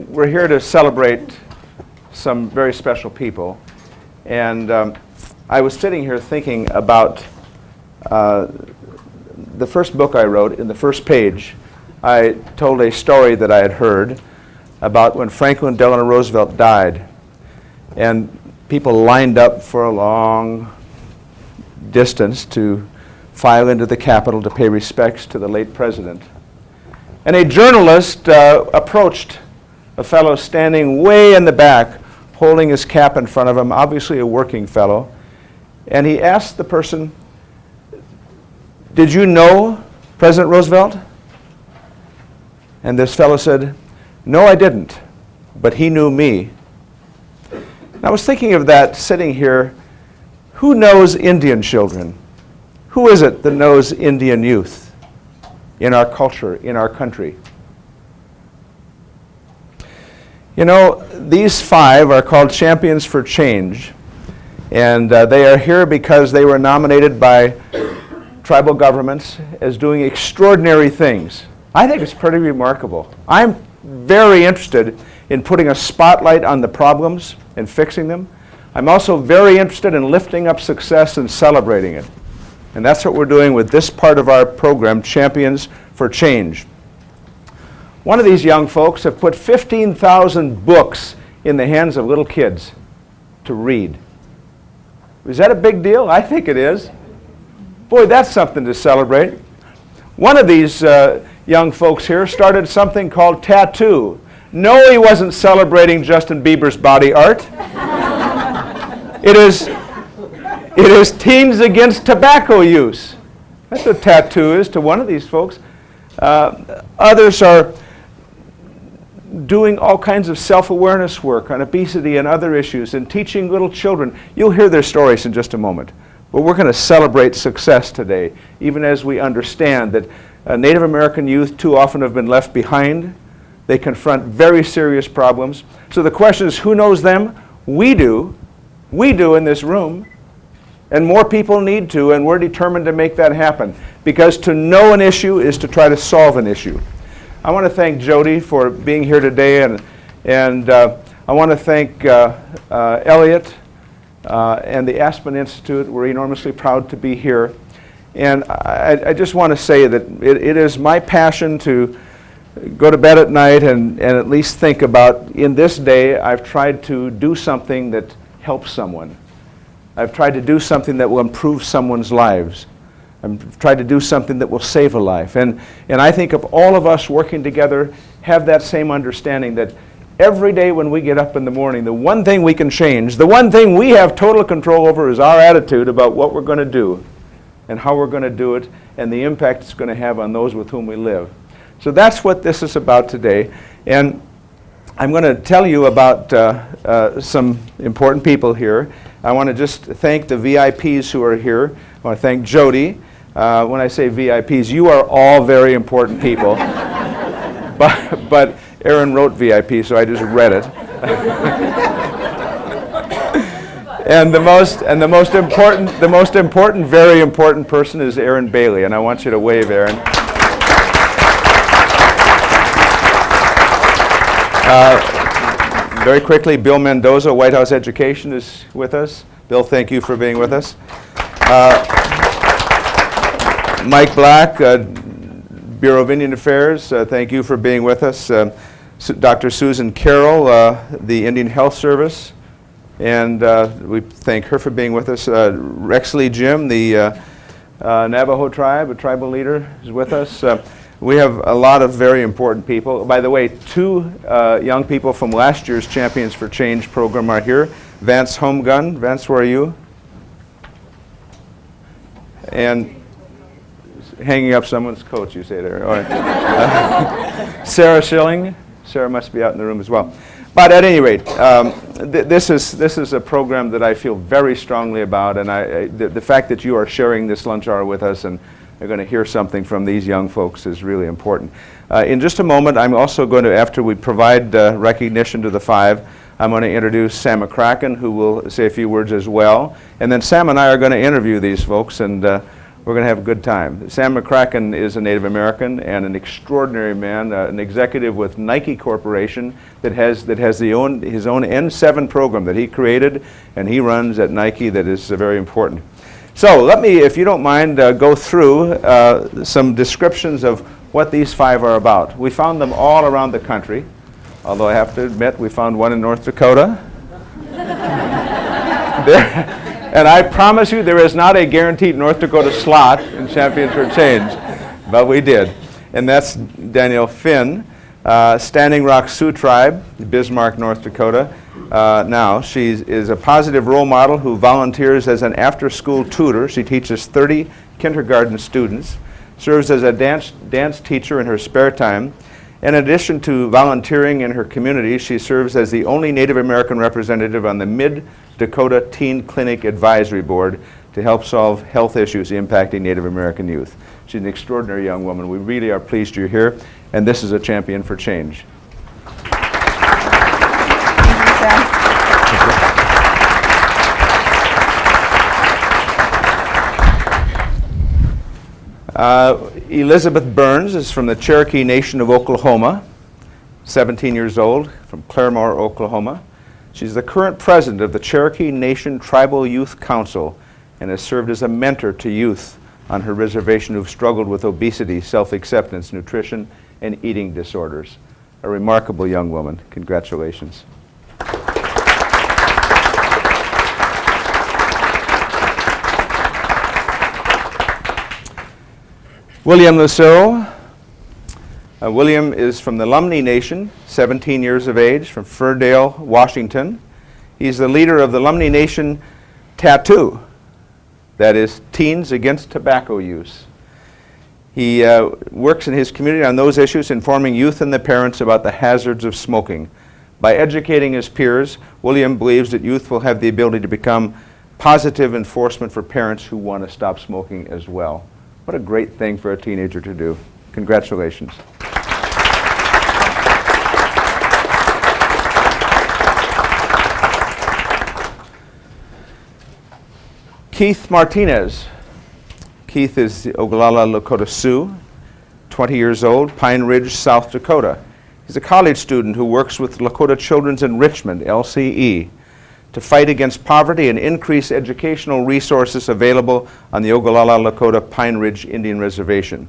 we're here to celebrate some very special people. And I was sitting here thinking about the first book I wrote. In the first page, I told a story that I had heard about when Franklin Delano Roosevelt died. And people lined up for a long distance to file into the Capitol to pay respects to the late president. And a journalist approached a fellow standing way in the back, holding his cap in front of him, obviously a working fellow. And he asked the person, "Did you know President Roosevelt?" And this fellow said, "No, I didn't, but he knew me." And I was thinking of that sitting here. Who knows Indian children? Who is it that knows Indian youth in our culture, in our country? You know, these 5 are called Champions for Change, and they are here because they were nominated by tribal governments as doing extraordinary things. I think it's pretty remarkable. I'm very interested in putting a spotlight on the problems and fixing them. I'm also very interested in lifting up success and celebrating it. And that's what we're doing with this part of our program, Champions for Change. One of these young folks have put 15,000 books in the hands of little kids to read. Is that a big deal? I think it is. Boy, that's something to celebrate. One of these young folks here started something called Tattoo. No, he wasn't celebrating Justin Bieber's body art. It is Teens Against Tobacco Use. That's what Tattoo is to one of these folks. Others are doing all kinds of self-awareness work on obesity and other issues and teaching little children. You'll hear their stories in just a moment. But we're going to celebrate success today, even as we understand that Native American youth too often have been left behind. They confront very serious problems. So the question is, who knows them? We do. We do in this room. And more people need to, and we're determined to make that happen. Because to know an issue is to try to solve an issue. I want to thank Jody for being here today, and I want to thank Elliot and the Aspen Institute. We're enormously proud to be here. And I just want to say that it is my passion to go to bed at night and at least think about, in this day, I've tried to do something that helps someone. I've tried to do something that will improve someone's lives. I've tried to do something that will save a life. And I think if all of us working together have that same understanding that every day when we get up in the morning, the one thing we can change, the one thing we have total control over is our attitude about what we're going to do and how we're going to do it and the impact it's going to have on those with whom we live. So that's what this is about today. And I'm going to tell you about some important people here. I want to just thank the VIPs who are here. I want to thank Jody. When I say VIPs, you are all very important people. but Aaron wrote VIP, so I just read it. And the most important, very important person is Aaron Bailey, and I want you to wave, Aaron. Very quickly, Bill Mendoza, White House Education, is with us. Bill, thank you for being with us. Mike Black, Bureau of Indian Affairs, thank you for being with us. Dr. Susan Carroll, the Indian Health Service, and we thank her for being with us. Rexley Jim, the Navajo tribe, a tribal leader, is with us. We have a lot of very important people. By the way, 2 young people from last year's Champions for Change program are here. Vance Homegun. Vance, where are you? And hanging up someone's coat, you say there. All right. Sarah Schilling. Sarah must be out in the room as well. But at any rate, this is a program that I feel very strongly about, and the fact that you are sharing this lunch hour with us and are going to hear something from these young folks is really important. In just a moment, I'm also going to, after we provide recognition to the 5, I'm going to introduce Sam McCracken, who will say a few words as well. And then Sam and I are going to interview these folks, and we're We're going to have a good time. Sam McCracken is a Native American and an extraordinary man, an executive with Nike Corporation that has his own N7 program that he created and he runs at Nike that is very important. So let me, if you don't mind, go through some descriptions of what these 5 are about. We found them all around the country, although I have to admit we found one in North Dakota. And I promise you there is not a guaranteed North Dakota slot in Champions for Change, but we did. And that's Danielle Finn, Standing Rock Sioux Tribe, Bismarck, North Dakota. Now, she is a positive role model who volunteers as an after-school tutor. She teaches 30 kindergarten students, serves as a dance teacher in her spare time. In addition to volunteering in her community, she serves as the only Native American representative on the Mid-Dakota Teen Clinic Advisory Board to help solve health issues impacting Native American youth. She's an extraordinary young woman. We really are pleased you're here, and this is a champion for change. Elizabeth Burns is from the Cherokee Nation of Oklahoma, 17 years old, from Claremore, Oklahoma. She's the current president of the Cherokee Nation Tribal Youth Council and has served as a mentor to youth on her reservation who've struggled with obesity, self-acceptance, nutrition, and eating disorders. A remarkable young woman. Congratulations. William Lucero. William is from the Lummi Nation, 17 years of age, from Firdale, Washington. He's the leader of the Lummi Nation Tattoo, that is Teens Against Tobacco Use. He works in his community on those issues, informing youth and their parents about the hazards of smoking. By educating his peers, William believes that youth will have the ability to become positive enforcement for parents who want to stop smoking as well. What a great thing for a teenager to do. Congratulations. Keith Martinez. Keith is the Ogallala Lakota Sioux, 20 years old, Pine Ridge, South Dakota. He's a college student who works with Lakota Children's Enrichment, LCE, to fight against poverty and increase educational resources available on the Ogallala Lakota Pine Ridge Indian Reservation.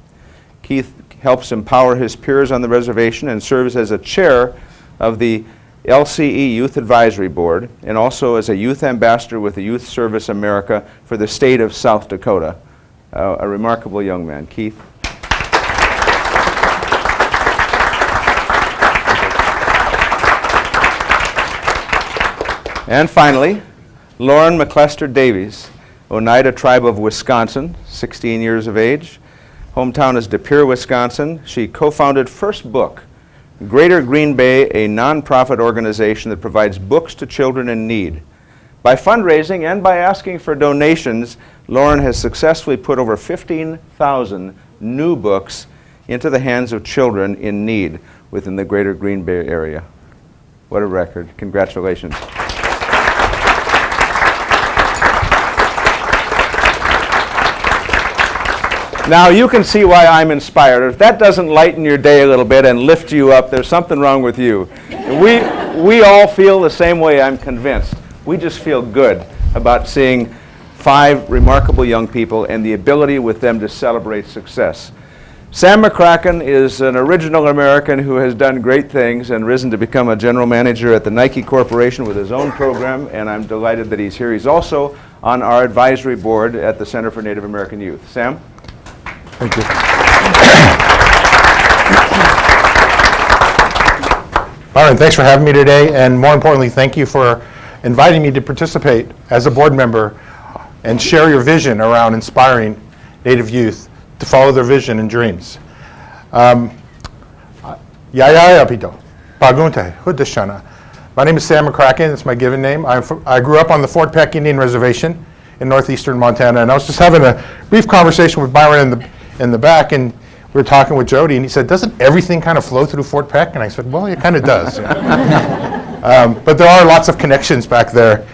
Keith helps empower his peers on the reservation and serves as a chair of the LCE Youth Advisory Board and also as a youth ambassador with the Youth Service America for the state of South Dakota. A remarkable young man. Keith. And finally, Lauren McClester Davies, Oneida Tribe of Wisconsin, 16 years of age. Hometown is De Pere, Wisconsin. She co-founded First Book, Greater Green Bay, a nonprofit organization that provides books to children in need. By fundraising and by asking for donations, Lauren has successfully put over 15,000 new books into the hands of children in need within the Greater Green Bay area. What a record. Congratulations. Now you can see why I'm inspired. If that doesn't lighten your day a little bit and lift you up, there's something wrong with you. We all feel the same way, I'm convinced. We just feel good about seeing 5 remarkable young people and the ability with them to celebrate success. Sam McCracken is an original American who has done great things and risen to become a general manager at the Nike Corporation with his own program, and I'm delighted that he's here. He's also on our advisory board at the Center for Native American Youth. Sam? Thank you. Byron, thanks for having me today, and more importantly, thank you for inviting me to participate as a board member and share your vision around inspiring Native youth to follow their vision and dreams. My name is Sam McCracken. It's my given name. I grew up on the Fort Peck Indian Reservation in northeastern Montana, and I was just having a brief conversation with Byron in the back, and we were talking with Jody, and he said, "Doesn't everything kind of flow through Fort Peck?" And I said, "Well, it kind of does." But there are lots of connections back there.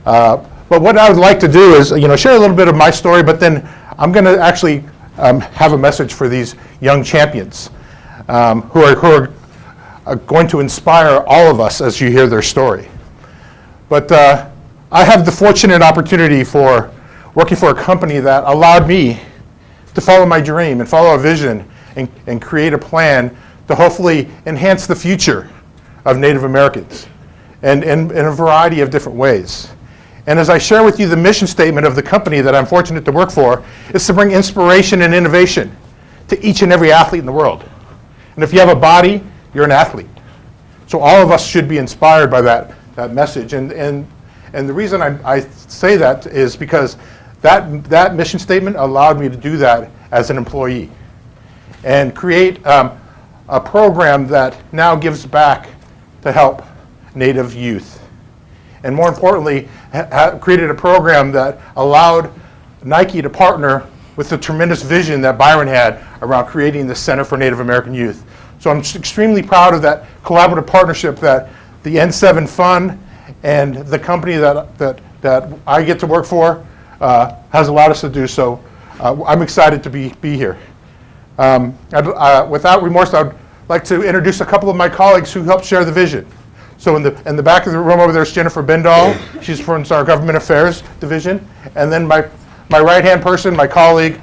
But what I would like to do is, share a little bit of my story, but then I'm going to actually have a message for these young champions who are going to inspire all of us as you hear their story. But I have the fortunate opportunity for working for a company that allowed me to follow my dream and follow a vision and create a plan to hopefully enhance the future of Native Americans and in a variety of different ways. And as I share with you the mission statement of the company that I'm fortunate to work for, is to bring inspiration and innovation to each and every athlete in the world. And if you have a body, you're an athlete. So all of us should be inspired by that message. And the reason I say that is because that mission statement allowed me to do that as an employee and create a program that now gives back to help Native youth. And more importantly, created a program that allowed Nike to partner with the tremendous vision that Byron had around creating the Center for Native American Youth. So I'm extremely proud of that collaborative partnership that the N7 Fund and the company that I get to work for has allowed us to do. So I'm excited to be here. Without remorse, I would like to introduce a couple of my colleagues who helped share the vision. So in the back of the room over there is Jennifer Bindall. She's from our Government Affairs Division. And then my right-hand person, my colleague,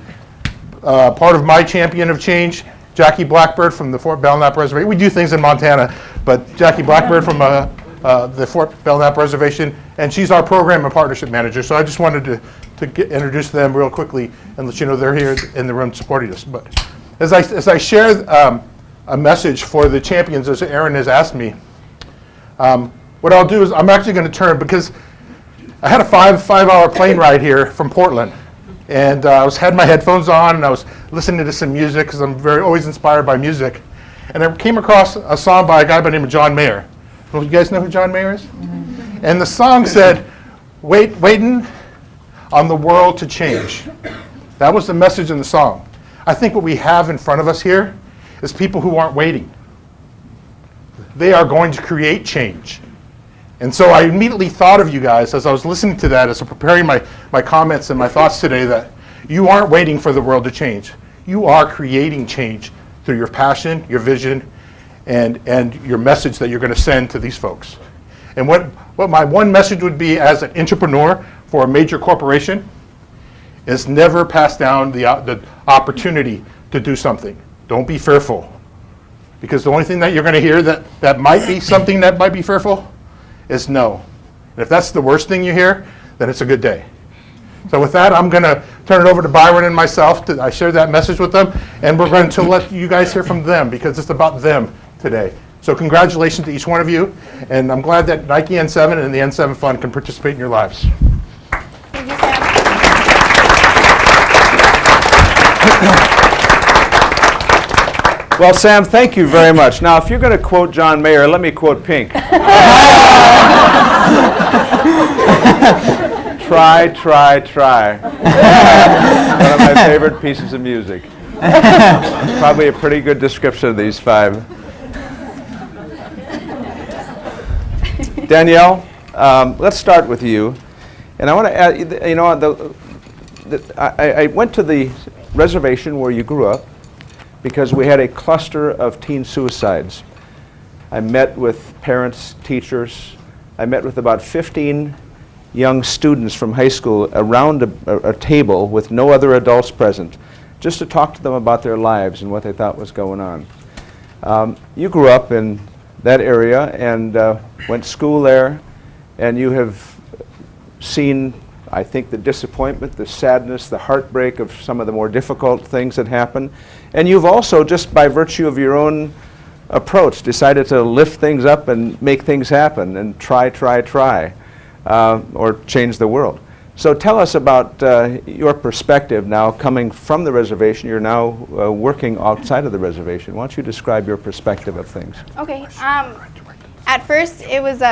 part of my Champion of Change, Jackie Blackbird from the Fort Belknap Reservation. We do things in Montana, but Jackie Blackbird from the Fort Belknap Reservation, and she's our Program and Partnership Manager. So I just wanted to introduce them real quickly and let you know they're here in the room supporting us. But as I share a message for the champions, as Aaron has asked me, what I'll do is I'm actually going to turn, because I had a five-hour plane ride here from Portland, and I had my headphones on and I was listening to some music because I'm always inspired by music, and I came across a song by a guy by the name of John Mayer. Well, you guys know who John Mayer is? Mm-hmm. And the song said, "Waiting on the world to change." That was the message in the song. I think what we have in front of us here is people who aren't waiting. They are going to create change. And so I immediately thought of you guys as I was listening to that, as I'm preparing my comments and my thoughts today, that you aren't waiting for the world to change. You are creating change through your passion, your vision, and your message that you're going to send to these folks. And what my one message would be as an entrepreneur for a major corporation is never pass down the opportunity to do something. Don't be fearful. Because the only thing that you're going to hear that might be something that might be fearful is no. And if that's the worst thing you hear, then it's a good day. So with that, I'm going to turn it over to Byron and myself. I shared that message with them, and we're going to let you guys hear from them because it's about them today. So congratulations to each one of you, and I'm glad that Nike N7 and the N7 Fund can participate in your lives. Thank you, Sam. Well, Sam, thank you very much. Now, if you're going to quote John Mayer, let me quote Pink. Try, try, try. One of my favorite pieces of music. Probably a pretty good description of these five. Danielle, let's start with you. And I want to add, you know, I went to the reservation where you grew up because we had a cluster of teen suicides. I met with parents, teachers. I met with about 15 young students from high school around a table with no other adults present, just to talk to them about their lives and what they thought was going on. You grew up in that area and went to school there, and you have seen, I think, the disappointment, the sadness, the heartbreak of some of the more difficult things that happen. And you've also, just by virtue of your own approach, decided to lift things up and make things happen and try, or change the world. So tell us about your perspective now coming from the reservation. You're now working outside of the reservation. Why don't you describe your perspective of things? Okay. At first, it was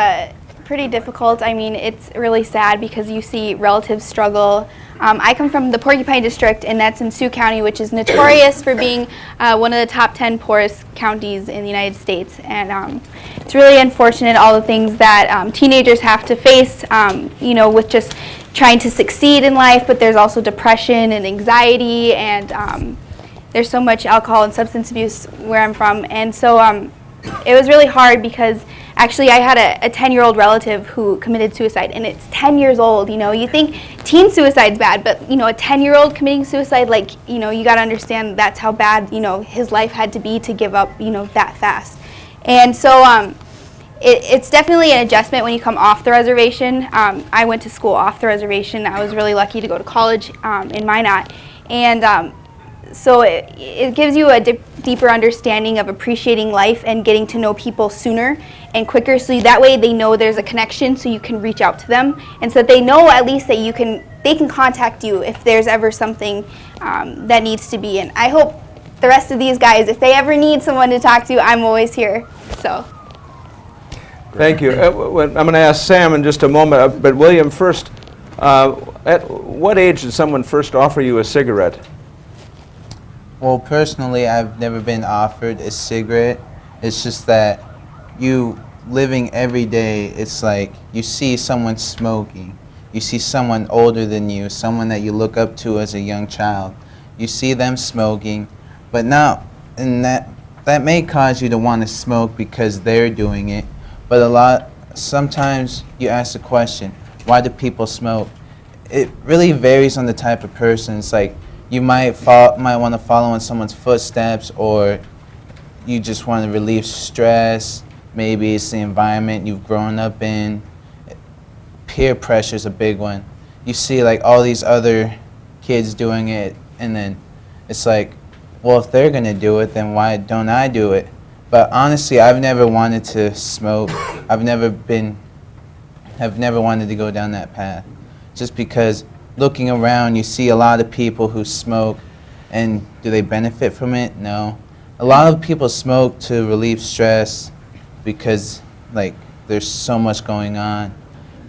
pretty difficult. I mean, it's really sad because you see relatives struggle. I come from the Porcupine District, and that's in Sioux County, which is notorious for being one of the top 10 poorest counties in the United States. And it's really unfortunate, all the things that teenagers have to face, you know, with just trying to succeed in life, but there's also depression and anxiety, and there's so much alcohol and substance abuse where I'm from. And so it was really hard because actually I had a 10-year-old relative who committed suicide, and it's 10 years old. You know, you think teen suicide's bad, but, you know, a 10-year-old committing suicide, like, you know, you got to understand that's how bad, you know, his life had to be to give up, you know, that fast. And so it's definitely an adjustment when you come off the reservation. I went to school off the reservation. I was really lucky to go to college in Minot. And so it gives you a deeper understanding of appreciating life and getting to know people sooner and quicker, so that way they know there's a connection, so you can reach out to them, and so that they know at least that they can contact you if there's ever something that needs to be. And I hope the rest of these guys, if they ever need someone to talk to, I'm always here. So. Thank you. I'm going to ask Sam in just a moment, but William first. At what age did someone first offer you a cigarette? Well, personally, I've never been offered a cigarette. It's just that you living every day, it's like you see someone smoking. You see someone older than you, someone that you look up to as a young child. You see them smoking, but now, and that may cause you to want to smoke because they're doing it. But sometimes you ask the question, why do people smoke? It really varies on the type of person. It's like you might want to follow in someone's footsteps, or you just want to relieve stress. Maybe it's the environment you've grown up in. Peer pressure is a big one. You see like all these other kids doing it, and then it's like, well, if they're going to do it, then why don't I do it? But honestly, I've never wanted to smoke. I've never wanted to go down that path. Just because looking around, you see a lot of people who smoke, and do they benefit from it? No. A lot of people smoke to relieve stress because like there's so much going on.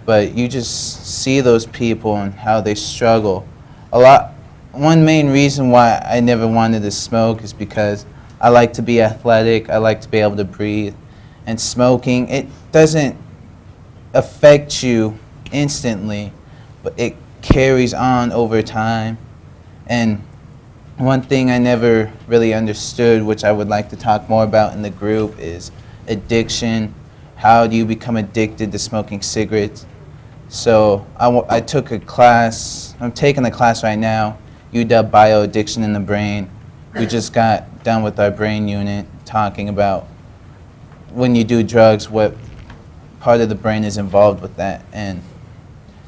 But you just see those people and how they struggle. One main reason why I never wanted to smoke is because I like to be athletic, I like to be able to breathe. And smoking, it doesn't affect you instantly, but it carries on over time. And one thing I never really understood, which I would like to talk more about in the group, is addiction. How do you become addicted to smoking cigarettes? So I took a class, I'm taking a class right now, UW Bioaddiction in the Brain. We just got done with our brain unit talking about when you do drugs, what part of the brain is involved with that. And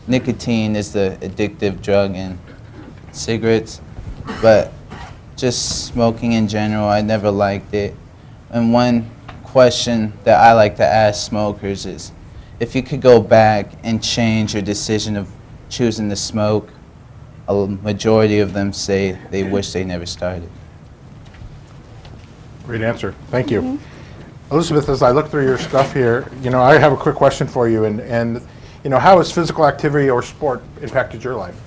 nicotine is the addictive drug in cigarettes, but just smoking in general, I never liked it. And one question that I like to ask smokers is, if you could go back and change your decision of choosing to smoke, a majority of them say they wish they never started. Great answer. Thank you. Elizabeth, as I look through your stuff here, I have a quick question for you. And how has physical activity or sport impacted your life?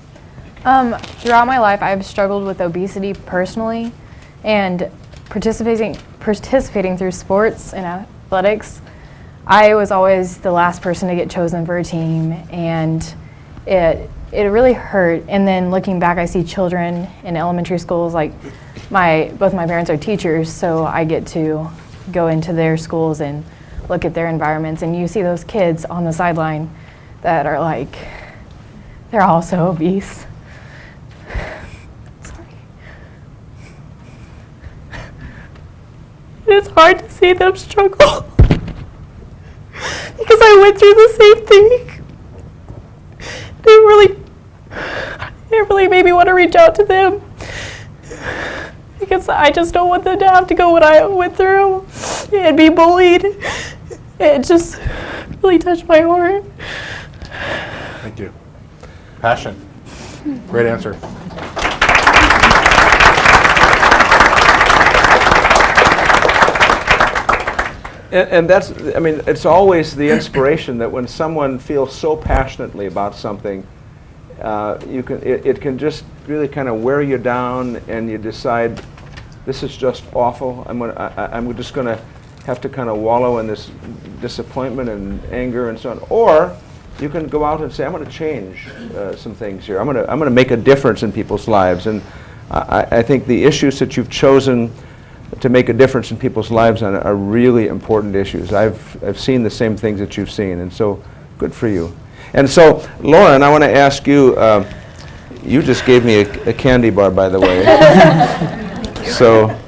Throughout my life, I've struggled with obesity personally, and participating through sports and athletics, I was always the last person to get chosen for a team, and it really hurt. And then looking back, I see children in elementary schools, like both my parents are teachers, so I get to go into their schools and look at their environments, and you see those kids on the sideline that are like, they're all so obese. Sorry. It's hard to see them struggle because I went through the same thing. It really made me want to reach out to them because I just don't want them to have to go what I went through and be bullied. It just really touched my heart. Thank you. Passion. Great answer. And that's, I mean, it's always the inspiration that when someone feels so passionately about something, it can just really kind of wear you down, and you decide, this is just awful. I'm just going to have to kind of wallow in this disappointment and anger and so on. Or you can go out and say, I'm going to change some things here. I'm going to make a difference in people's lives. And I think the issues that you've chosen to make a difference in people's lives on are really important issues. I've seen the same things that you've seen, and so good for you. And so, Lauren, I want to ask you, you just gave me a candy bar, by the way. So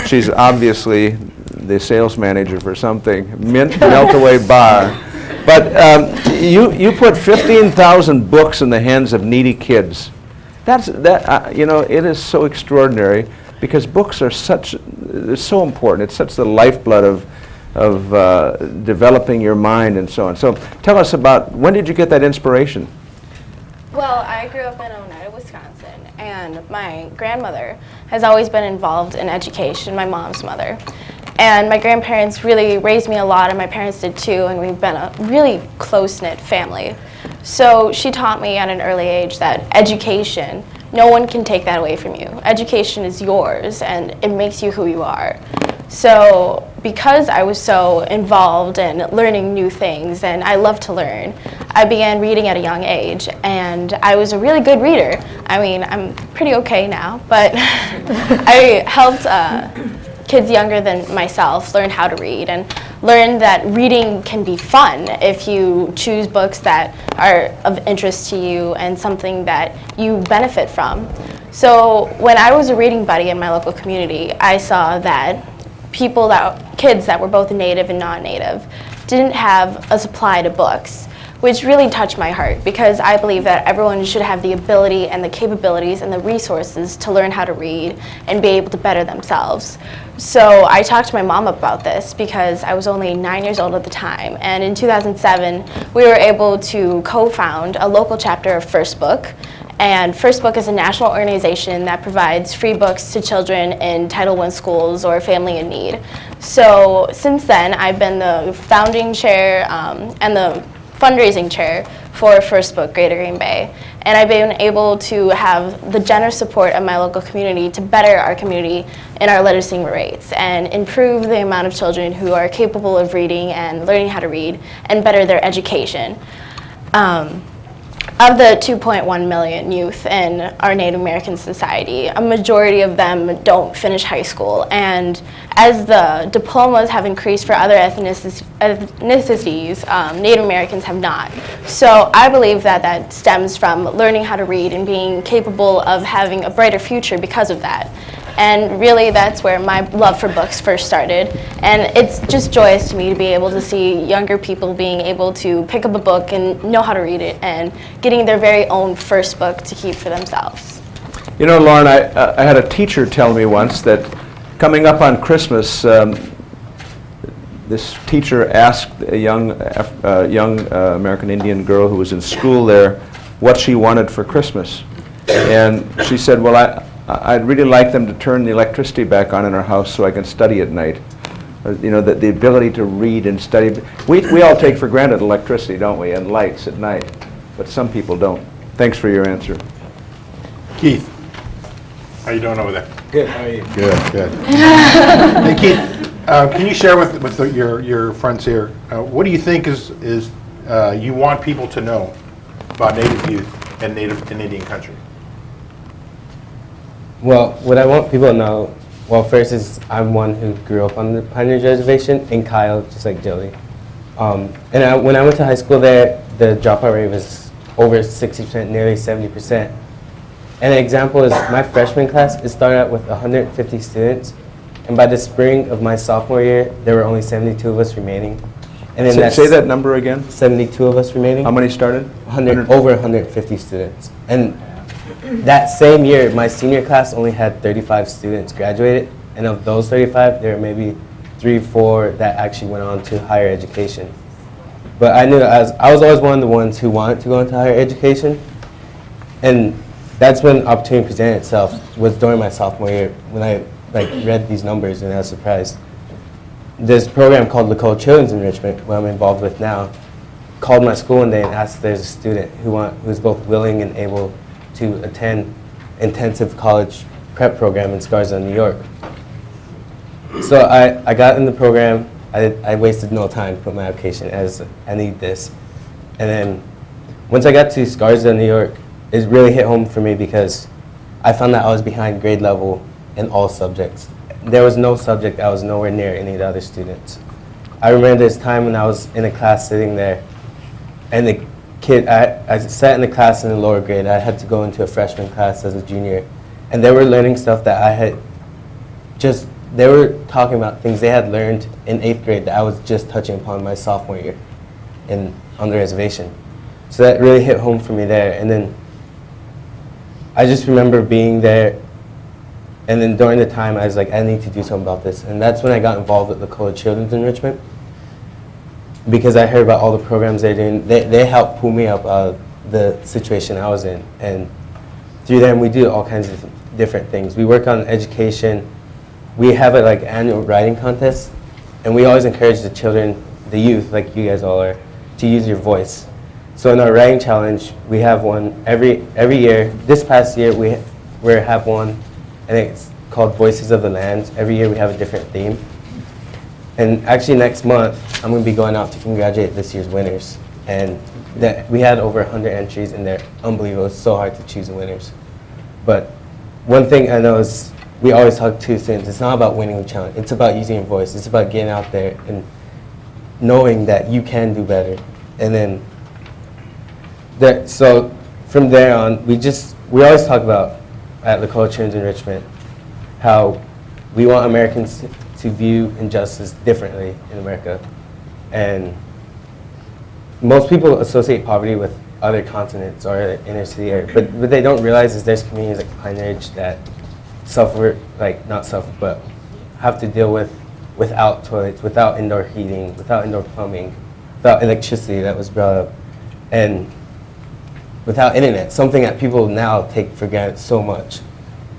she's obviously the sales manager for something. Mint melt-away bar. But you put 15,000 books in the hands of needy kids. You know, it is so extraordinary because books are so important. It's such the lifeblood of developing your mind and so on. So tell us about, when did you get that inspiration? Well, I grew up in Oneida, Wisconsin, and my grandmother has always been involved in education, my mom's mother. And my grandparents really raised me a lot, and my parents did too, and we've been a really close-knit family. So she taught me at an early age that education, no one can take that away from you. Education is yours, and it makes you who you are. So because I was so involved in learning new things, and I love to learn, I began reading at a young age, and I was a really good reader. I mean, I'm pretty okay now, but I helped kids younger than myself learn how to read and learn that reading can be fun if you choose books that are of interest to you and something that you benefit from. So when I was a reading buddy in my local community, I saw that kids that were both native and non-native didn't have a supply to books, which really touched my heart because I believe that everyone should have the ability and the capabilities and the resources to learn how to read and be able to better themselves. So I talked to my mom about this because I was only 9 years old at the time, and in 2007 we were able to co-found a local chapter of First Book. And First Book is a national organization that provides free books to children in Title I schools or family in need. So since then, I've been the founding chair and the fundraising chair for First Book Greater Green Bay. And I've been able to have the generous support of my local community to better our community in our literacy rates and improve the amount of children who are capable of reading and learning how to read and better their education. Of the 2.1 million youth in our Native American society, a majority of them don't finish high school. And as the diplomas have increased for other ethnicities, Native Americans have not. So I believe that that stems from learning how to read and being capable of having a brighter future because of that. And really, that's where my love for books first started. And it's just joyous to me to be able to see younger people being able to pick up a book and know how to read it and getting their very own first book to keep for themselves. You know, Lauren, I had a teacher tell me once that coming up on Christmas, this teacher asked a young American Indian girl who was in school there what she wanted for Christmas. And she said, well, I'd really like them to turn the electricity back on in our house so I can study at night. You know, the ability to read and study. We all take for granted electricity, don't we, and lights at night, but some people don't. Thanks for your answer. Keith, how you doing over there? Good, how are you? Good, good. Hey, Keith, can you share with your friends here, what do you think is you want people to know about Native youth and Native and Indian country? Well, what I want people to know, well, first is I'm one who grew up on the Pioneers Reservation, and Kyle, just like Joey. When I went to high school there, the dropout rate was over 60%, nearly 70%. And an example is my freshman class, it started out with 150 students, and by the spring of my sophomore year, there were only 72 of us remaining. And then Say that number again. 72 of us remaining. How many started? Over 150 students. And that same year, my senior class only had 35 students graduated, and of those 35, there were maybe 3 or 4 that actually went on to higher education. But I knew that I was always one of the ones who wanted to go into higher education, and that's when opportunity presented itself, was during my sophomore year when I read these numbers and I was surprised. This program called Lakota Children's Enrichment, what I'm involved with now, called my school one day and asked if there's a student who's both willing and able to attend intensive college prep program in Scarsdale, New York. So I got in the program. I wasted no time to put my application as I need this. And then once I got to Scarsdale, New York, it really hit home for me because I found that I was behind grade level in all subjects. There was no subject I was nowhere near any of the other students. I remember this time when I was in a class sitting there, and the kid, I sat in the class in the lower grade. I had to go into a freshman class as a junior, and they were learning stuff that I had just, they were talking about things they had learned in 8th grade that I was just touching upon my sophomore year on the reservation. So that really hit home for me there. And then I just remember being there, and then during the time I was like, I need to do something about this. And that's when I got involved with the Colored Children's Enrichment, because I heard about all the programs they're doing. They helped pull me up out of the situation I was in. And through them we do all kinds of different things. We work on education. We have a like annual writing contest, and we always encourage the children, the youth, like you guys all are, to use your voice. So in our writing challenge, we have one every year. This past year we have one, and it's called Voices of the Land. Every year we have a different theme. And actually next month, I'm going to be going out to congratulate this year's winners. And we had over 100 entries, and they're unbelievable. It's so hard to choose the winners. But one thing I know is we always talk to students, it's not about winning the challenge. It's about using your voice. It's about getting out there and knowing that you can do better. And then, so from there on, we always talk about at the Colored Children's Enrichment how we want Americans to view injustice differently in America. And most people associate poverty with other continents or inner city area, but what they don't realize is there's communities like Pine Ridge that suffer, like not suffer, but have to deal without toilets, without indoor heating, without indoor plumbing, without electricity that was brought up, and without internet, something that people now take for granted so much.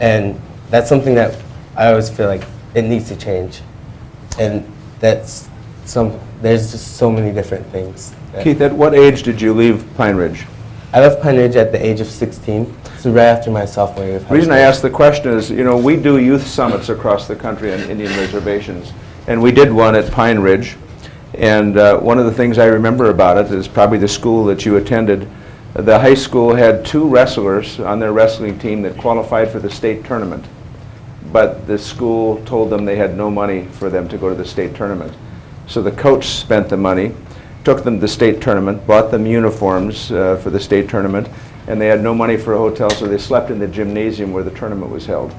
And that's something that I always feel like it needs to change. And there's just so many different things. Keith, at what age did you leave Pine Ridge? I left Pine Ridge at the age of 16, so right after my sophomore year of high The reason school. I ask the question is, you know, we do youth summits across the country on Indian reservations, and we did one at Pine Ridge. And one of the things I remember about it is probably the school that you attended. The high school had 2 wrestlers on their wrestling team that qualified for the state tournament, but the school told them they had no money for them to go to the state tournament. So the coach spent the money, took them to the state tournament, bought them uniforms for the state tournament, and they had no money for a hotel, so they slept in the gymnasium where the tournament was held.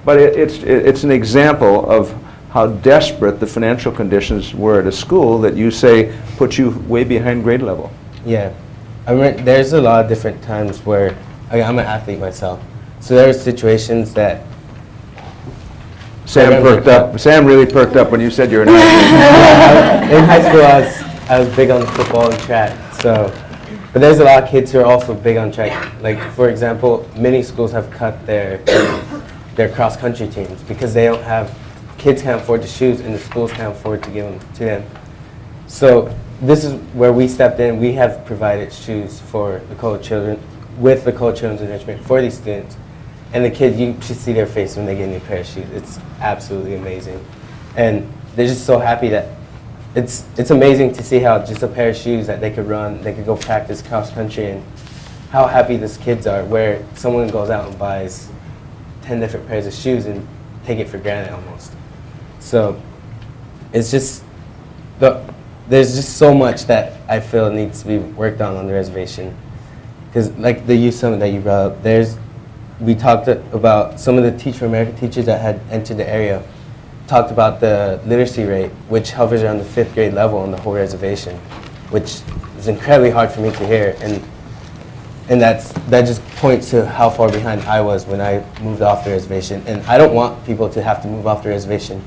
But it's an example of how desperate the financial conditions were at a school that you say put you way behind grade level. Yeah. I mean, there's a lot of different times where, I'm an athlete myself, so there are situations that Sam perked up. Sam really perked up when you said you're an athlete. In high school, I was big on football and track. So, but there's a lot of kids who are also big on track. Like, for example, many schools have cut their cross-country teams because they don't have, kids can't afford the shoes, and the schools can't afford to give them to them. So this is where we stepped in. We have provided shoes for the colored children, with the Colored Children's Enrichment for these students. And the kids, you should see their face when they get a new pair of shoes. It's absolutely amazing. And they're just so happy that it's amazing to see how just a pair of shoes that they could run, they could go practice cross country, and how happy these kids are where someone goes out and buys 10 different pairs of shoes and take it for granted almost. So it's just, there's just so much that I feel needs to be worked on the reservation. Because like the youth summit that you brought up, we talked about some of the Teach for America teachers that had entered the area, talked about the literacy rate, which hovers around the 5th grade level on the whole reservation, which is incredibly hard for me to hear. And that just points to how far behind I was when I moved off the reservation. And I don't want people to have to move off the reservation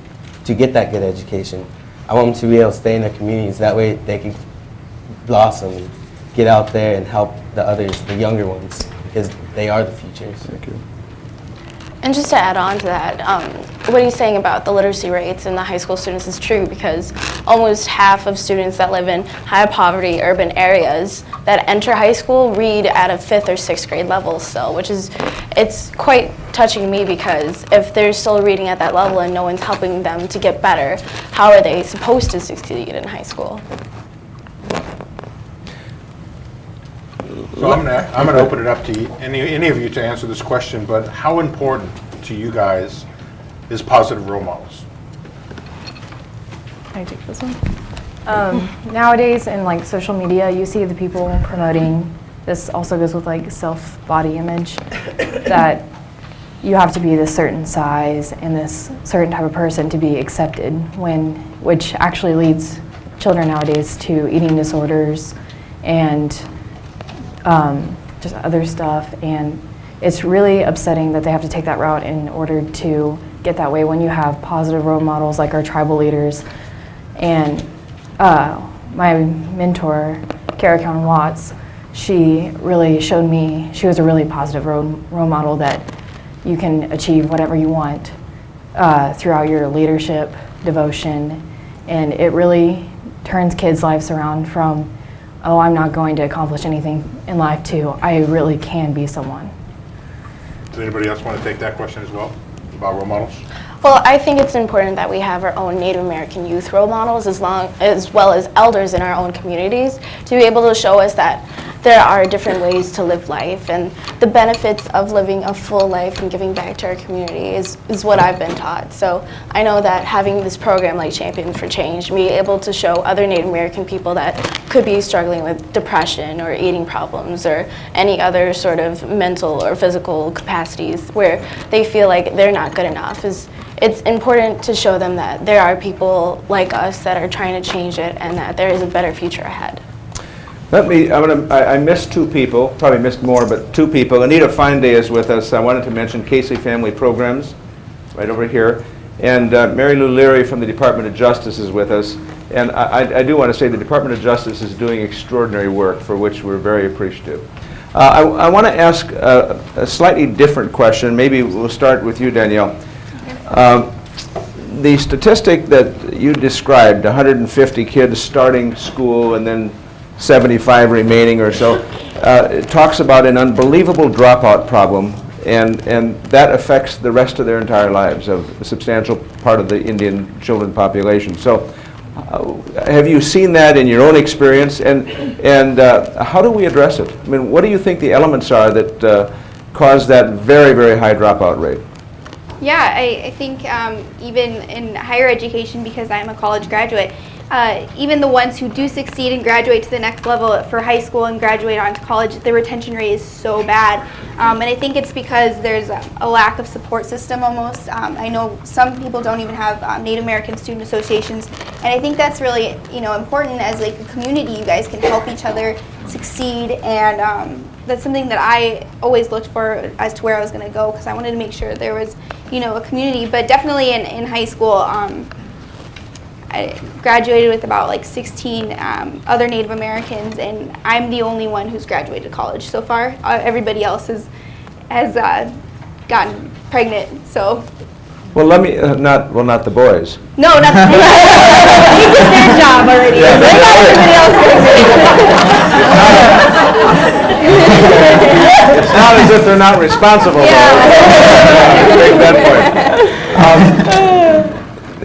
to get that good education. I want them to be able to stay in their communities. That way they can blossom, get out there and help the others, the younger ones, because they are the futures. Thank you. And just to add on to that, what he's saying about the literacy rates in the high school students is true, because almost half of students that live in high poverty urban areas that enter high school read at a 5th or 6th grade level still, which is, it's quite touching me, because if they're still reading at that level and no one's helping them to get better, how are they supposed to succeed in high school? So I'm going to open it up to any of you to answer this question, but how important to you guys is positive role models? Can I take this one? Nowadays in like social media, you see the people promoting, this also goes with like self-body image, that you have to be this certain size and this certain type of person to be accepted, which actually leads children nowadays to eating disorders and just other stuff. And it's really upsetting that they have to take that route in order to get that way when you have positive role models like our tribal leaders. And my mentor, Kara Cowan Watts, she really showed me, she was a really positive role model that you can achieve whatever you want throughout your leadership, devotion, and it really turns kids' lives around from, oh, I'm not going to accomplish anything in life, to I really can be someone. Does anybody else want to take that question as well, about role models? Well, I think it's important that we have our own Native American youth role models as well as elders in our own communities to be able to show us that there are different ways to live life, and the benefits of living a full life and giving back to our community is what I've been taught. So I know that having this program like Champion for Change, be able to show other Native American people that could be struggling with depression or eating problems or any other sort of mental or physical capacities where they feel like they're not good enough, it's important to show them that there are people like us that are trying to change it and that there is a better future ahead. I missed two people, probably missed more, but two people. Anita Fine-Day is with us. I wanted to mention Casey Family Programs, right over here. And Mary Lou Leary from the Department of Justice is with us. And I do want to say the Department of Justice is doing extraordinary work for which we're very appreciative. I want to ask a slightly different question. Maybe we'll start with you, Danielle. The statistic that you described, 150 kids starting school and then 75 remaining or so, it talks about an unbelievable dropout problem, and that affects the rest of their entire lives, of a substantial part of the Indian children population. So have you seen that in your own experience, and how do we address it? I mean, what do you think the elements are that cause that very, very high dropout rate? Yeah, I think even in higher education, because I'm a college graduate, even the ones who do succeed and graduate to the next level for high school and graduate on to college, the retention rate is so bad. And I think it's because there's a lack of support system almost. I know some people don't even have Native American student associations, and I think that's really important as like a community. You guys can help each other succeed, and that's something that I always looked for as to where I was going to go, because I wanted to make sure there was a community. But definitely in high school, I graduated with about like 16 other Native Americans, and I'm the only one who's graduated college so far. Everybody else has gotten pregnant. So. Well, let me not the boys. No, not the boys. He did their job already. Yeah, they got everybody else It's not as if they're not responsible. Yeah. Make that point.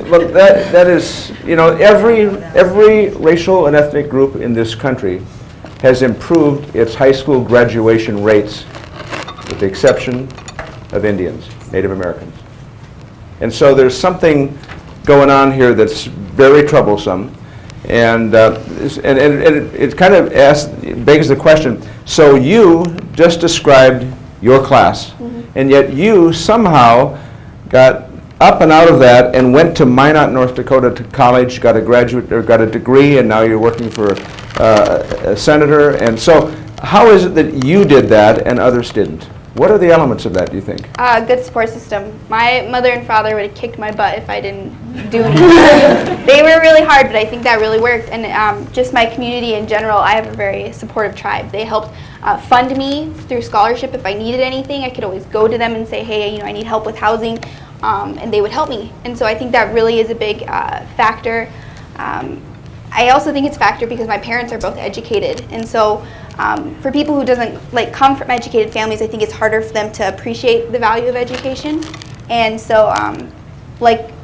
But that is, every racial and ethnic group in this country has improved its high school graduation rates, with the exception of Indians, Native Americans. And so there's something going on here that's very troublesome, and it kind of begs the question, so you just described your class, and yet you somehow got up and out of that and went to Minot, North Dakota to college, got a degree, and now you're working for a senator. And so how is it that you did that and others didn't? What are the elements of that, do you think? Good support system. My mother and father would have kicked my butt if I didn't do anything. They were really hard, but I think that really worked. And just my community in general, I have a very supportive tribe. They helped fund me through scholarship. If I needed anything, I could always go to them and say, hey, I need help with housing, and they would help me. And so I think that really is a big factor. I also think it's a factor because my parents are both educated, and so for people who doesn't come from educated families, I think it's harder for them to appreciate the value of education. And so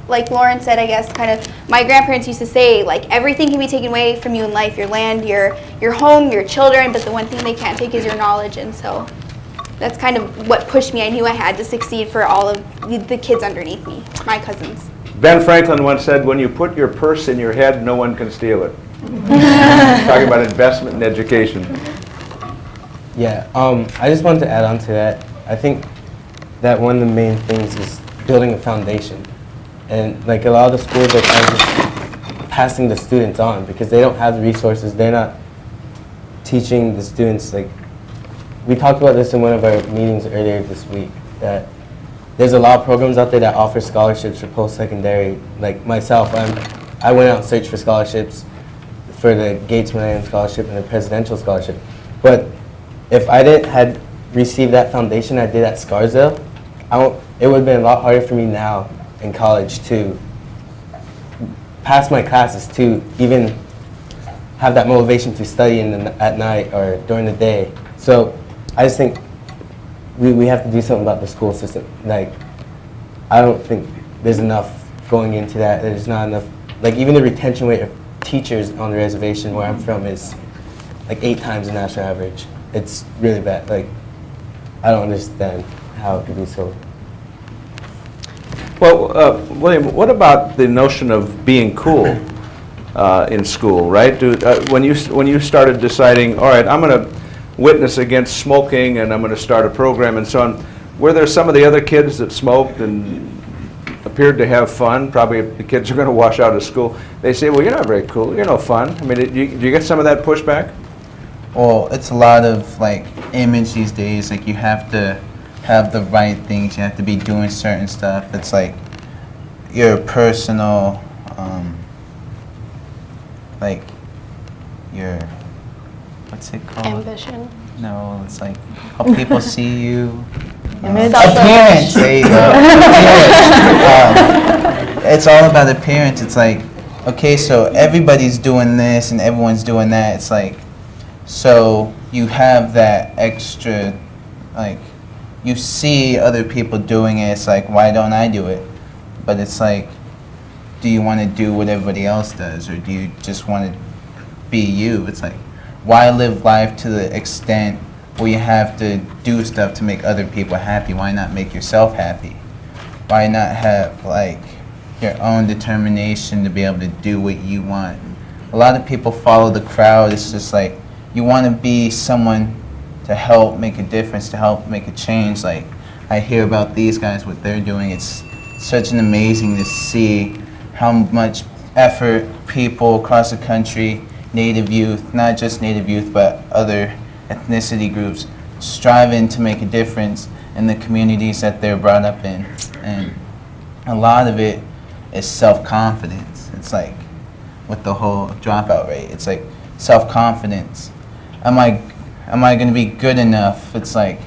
like Lauren said, I guess, kind of, my grandparents used to say, like, everything can be taken away from you in life, your land, your home, your children, but the one thing they can't take is your knowledge. And so that's kind of what pushed me. I knew I had to succeed for all of the kids underneath me, my cousins. Ben Franklin once said, when you put your purse in your head, no one can steal it. Talking about investment in education. Yeah, I just wanted to add on to that. I think that one of the main things is building a foundation. And like a lot of the schools are kind of just passing the students on because they don't have the resources. They're not teaching the students. Like, we talked about this in one of our meetings earlier this week, that there's a lot of programs out there that offer scholarships for post-secondary. Like myself, I went out and searched for scholarships for the Gates Millennium Scholarship and the Presidential Scholarship. But if I didn't had received that foundation I did at Scarsdale, it would have been a lot harder for me now in college to pass my classes, to even have that motivation to study at night or during the day. So I just think we have to do something about the school system. Like, I don't think there's enough going into that. There's not enough, like even the retention rate of teachers on the reservation where I'm from is like 8 times the national average. It's really bad. Like, I don't understand how it could be so. Well, William, what about the notion of being cool in school, right? When you started deciding, all right, I'm going to witness against smoking and I'm going to start a program and so on, were there some of the other kids that smoked and appeared to have fun? Probably if the kids are going to wash out of school, they say, well, you're not very cool, you're no fun. I mean, do you get some of that pushback? Well, it's a lot of like image these days. Like, you have to have the right things. You have to be doing certain stuff. It's like your personal, like your, what's it called? Ambition. No, it's like how people see you. Image. Appearance. There you go. Appearance. It's all about appearance. It's like, okay, so everybody's doing this and everyone's doing that. It's like, so you have that extra, like, you see other people doing it, it's like, why don't I do it? But it's like, do you want to do what everybody else does, or do you just want to be you? It's like, why live life to the extent where you have to do stuff to make other people happy? Why not make yourself happy? Why not have, like, your own determination to be able to do what you want? A lot of people follow the crowd. It's just like, you want to be someone to help make a difference, to help make a change. Like, I hear about these guys, what they're doing. It's such an amazing to see how much effort people across the country, Native youth, not just Native youth, but other ethnicity groups, striving to make a difference in the communities that they're brought up in. And a lot of it is self-confidence. It's like, with the whole dropout rate, it's like self-confidence. Am I going to be good enough? It's like,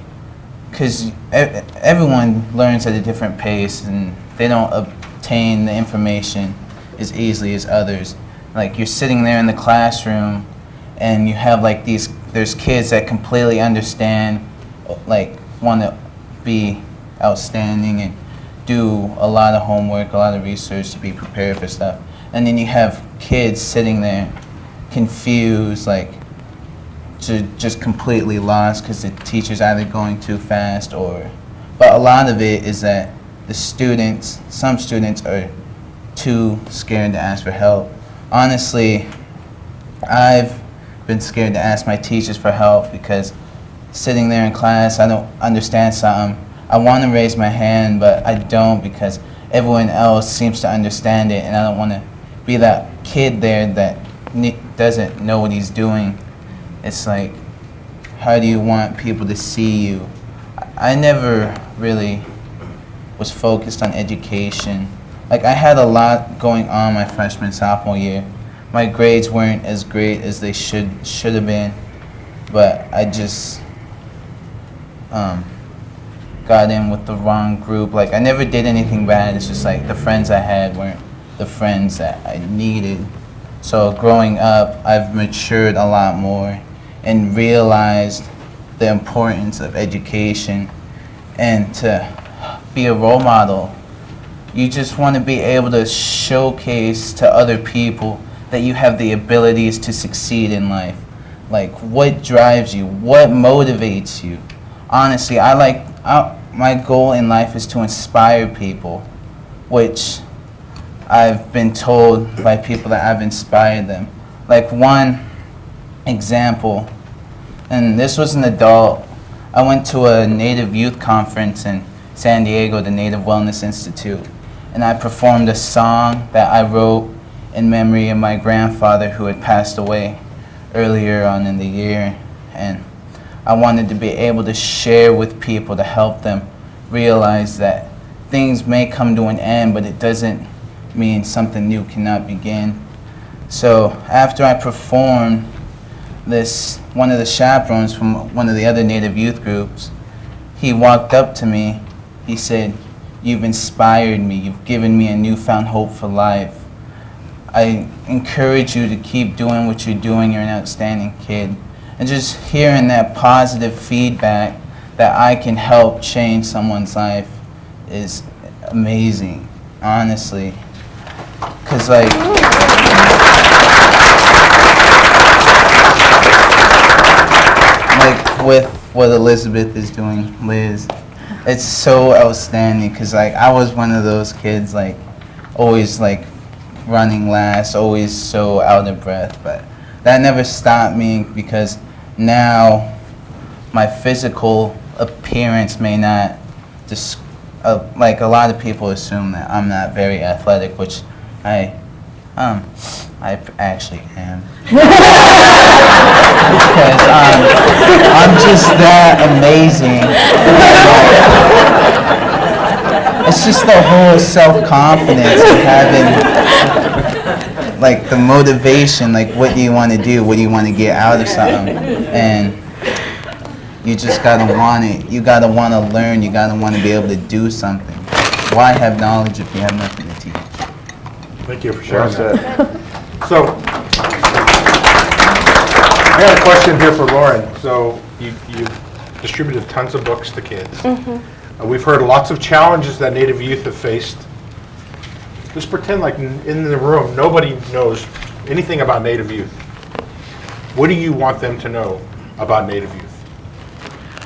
because everyone learns at a different pace and they don't obtain the information as easily as others. Like, you're sitting there in the classroom and you have like there's kids that completely understand, like, want to be outstanding and do a lot of homework, a lot of research to be prepared for stuff. And then you have kids sitting there confused, like, just completely lost because the teacher's either going too fast or, but a lot of it is that the students, some students are too scared to ask for help. Honestly, I've been scared to ask my teachers for help because sitting there in class, I don't understand something. I want to raise my hand, but I don't because everyone else seems to understand it, and I don't want to be that kid there that doesn't know what he's doing. It's like, how do you want people to see you? I never really was focused on education. Like, I had a lot going on my freshman, sophomore year. My grades weren't as great as they should have been, but I just got in with the wrong group. Like, I never did anything bad. It's just like the friends I had weren't the friends that I needed. So growing up, I've matured a lot more and realized the importance of education and to be a role model You just want to be able to showcase to other people that you have the abilities to succeed in life. Like, what drives you? What motivates you? Honestly, my goal in life is to inspire people, which I've been told by people that I've inspired them. Like, one example, and this was an adult. I went to a Native Youth Conference in San Diego, the Native Wellness Institute, and I performed a song that I wrote in memory of my grandfather who had passed away earlier on in the year. And I wanted to be able to share with people to help them realize that things may come to an end, but it doesn't mean something new cannot begin. So after I performed this, one of the chaperones from one of the other Native youth groups, he walked up to me. He said, "You've inspired me. You've given me a newfound hope for life. I encourage you to keep doing what you're doing. You're an outstanding kid." And just hearing that positive feedback that I can help change someone's life is amazing, honestly. Because, like, with what Elizabeth is doing, Liz, it's so outstanding. Because, like, I was one of those kids, like, always, like, running last, always so out of breath. But that never stopped me, because now my physical appearance may not just like a lot of people assume that I'm not very athletic, which I actually am. Because I'm just that amazing. It's just the whole self-confidence of having, like, the motivation, like, what do you want to do? What do you want to get out of something? And you just gotta want it. You gotta want to learn. You gotta want to be able to do something. Why have knowledge if you have nothing to teach? Thank you for sharing that. So, I got a question here for Lauren. So, you distributed tons of books to kids. We've heard lots of challenges that Native youth have faced. Just pretend like in the room nobody knows anything about Native youth. What do you want them to know about Native youth?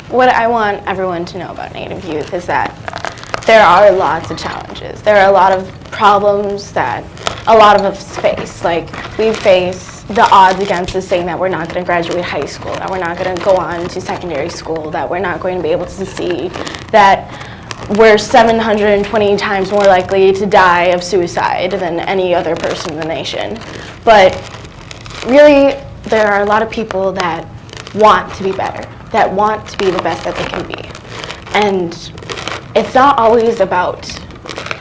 What I want everyone to know about Native youth is that there are lots of challenges. There are a lot of problems that a lot of us face. Like, we face the odds against us saying that we're not going to graduate high school, that we're not going to go on to secondary school, that we're not going to be able to succeed, that we're 720 times more likely to die of suicide than any other person in the nation. But really, there are a lot of people that want to be better, that want to be the best that they can be. And it's not always about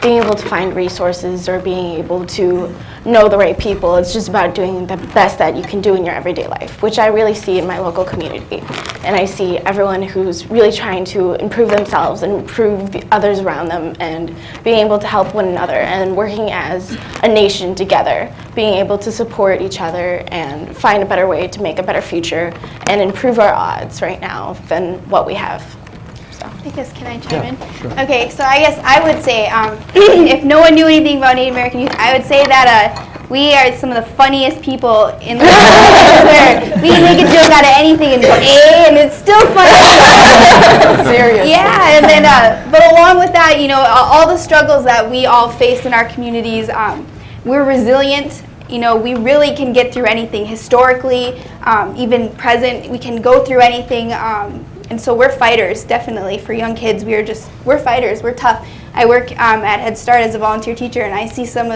being able to find resources or being able to know the right people. It's just about doing the best that you can do in your everyday life, which I really see in my local community. And I see everyone who's really trying to improve themselves and improve the others around them, and being able to help one another and working as a nation together, being able to support each other and find a better way to make a better future and improve our odds right now than what we have. I guess, can I chime in? Sure. Okay, so I guess I would say, if no one knew anything about Native American youth, I would say that we are some of the funniest people in the world. I swear. We can make a joke out of anything and go, and it's still funny. Seriously. Yeah, and then, but along with that, you know, all the struggles that we all face in our communities, we're resilient. You know, we really can get through anything historically, even present. We can go through anything. And so we're fighters, definitely. For young kids, we're fighters, we're tough. I work at Head Start as a volunteer teacher, and I see some of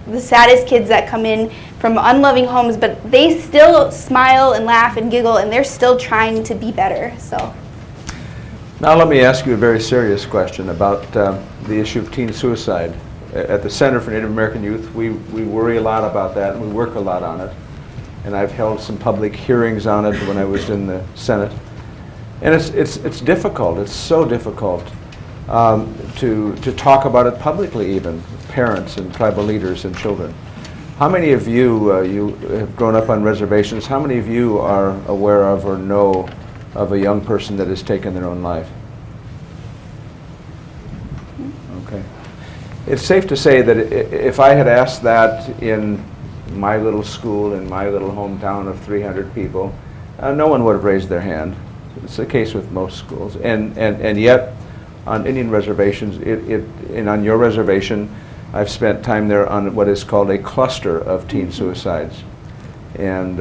the saddest kids that come in from unloving homes, but they still smile and laugh and giggle, and they're still trying to be better, so. Now let me ask you a very serious question about the issue of teen suicide. At the Center for Native American Youth, we worry a lot about that, and we work a lot on it. And I've held some public hearings on it when I was in the Senate. And it's difficult. It's so difficult to talk about it publicly, even with parents and tribal leaders and children. How many of you you have grown up on reservations? How many of you are aware of or know of a young person that has taken their own life? Okay. it's safe to say that if I had asked that in my little school, in my little hometown of 300 people, no one would have raised their hand. It's the case with most schools. And yet, on Indian reservations, and on your reservation, I've spent time there on what is called a cluster of teen suicides. And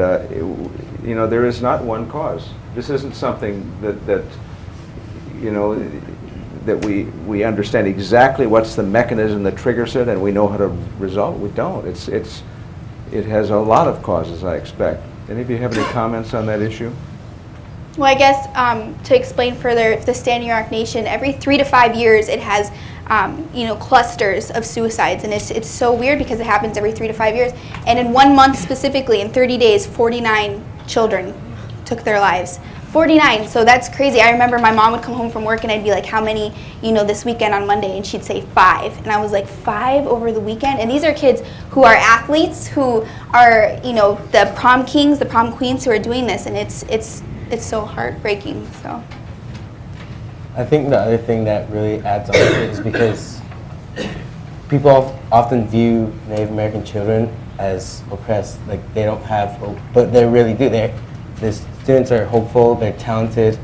you know, there is not one cause. This isn't something that you know, that we understand exactly what's the mechanism that triggers it and we know how to resolve it. We don't. It has a lot of causes, I expect. Any of you have any comments on that issue? Well, I guess to explain further, the Standing Rock Nation, every 3 to 5 years it has you know, clusters of suicides, and it's so weird because it happens every 3 to 5 years. And in 1 month specifically, in 30 days, 49 children took their lives. 49, so that's crazy. I remember my mom would come home from work and I'd be like, how many, you know, this weekend on Monday? And she'd say 5. And I was like, 5 over the weekend? And these are kids who are athletes, who are, you know, the prom kings, the prom queens who are doing this, and it's so heartbreaking. So I think the other thing that really adds on to it is because people often view Native American children as oppressed, like they don't have hope, but they really do. The students are hopeful, they're talented,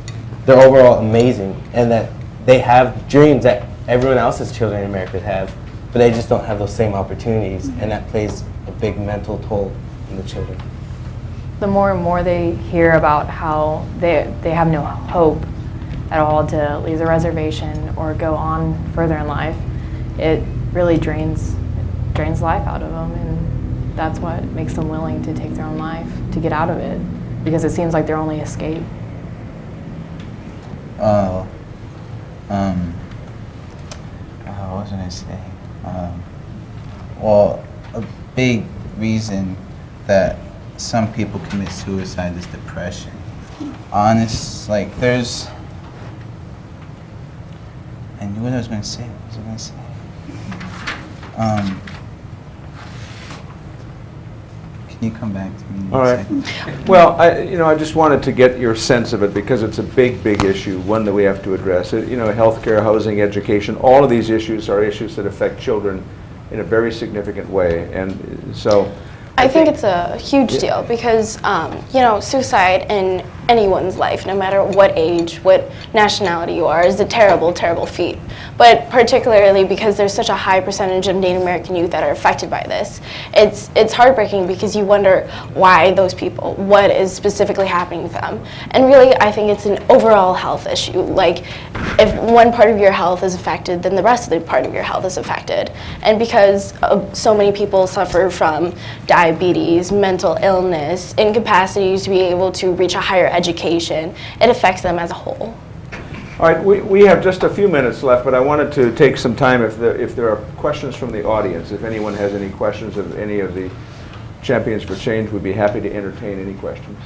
they're overall amazing, and that they have dreams that everyone else's children in America have, but they just don't have those same opportunities, and that plays a big mental toll on the children. The more and more they hear about how they have no hope at all to leave the reservation or go on further in life, it really drains life out of them, and that's what makes them willing to take their own life, to get out of it, because it seems like their only escape. What was I going to say? Well, a big reason that some people commit suicide is depression. Like there's, I knew what I was going to say. What was I going to say? Can you come back to me in All a right. second? Well, I just wanted to get your sense of it because it's a big, big issue, one that we have to address. You know, healthcare, housing, education, all of these issues are issues that affect children in a very significant way, and so. I think it's a huge deal because, you know, suicide in anyone's life, no matter what age, what nationality you are, is a terrible, terrible feat. But particularly because there's such a high percentage of Native American youth that are affected by this, it's heartbreaking because you wonder why those people, what is specifically happening to them. And really, I think it's an overall health issue. Like, if one part of your health is affected, then the rest of the part of your health is affected. And because so many people suffer from diabetes, mental illness, incapacities to be able to reach a higher education, it affects them as a whole. All right, we have just a few minutes left, but I wanted to take some time if there are questions from the audience. If anyone has any questions of any of the Champions for Change, we'd be happy to entertain any questions.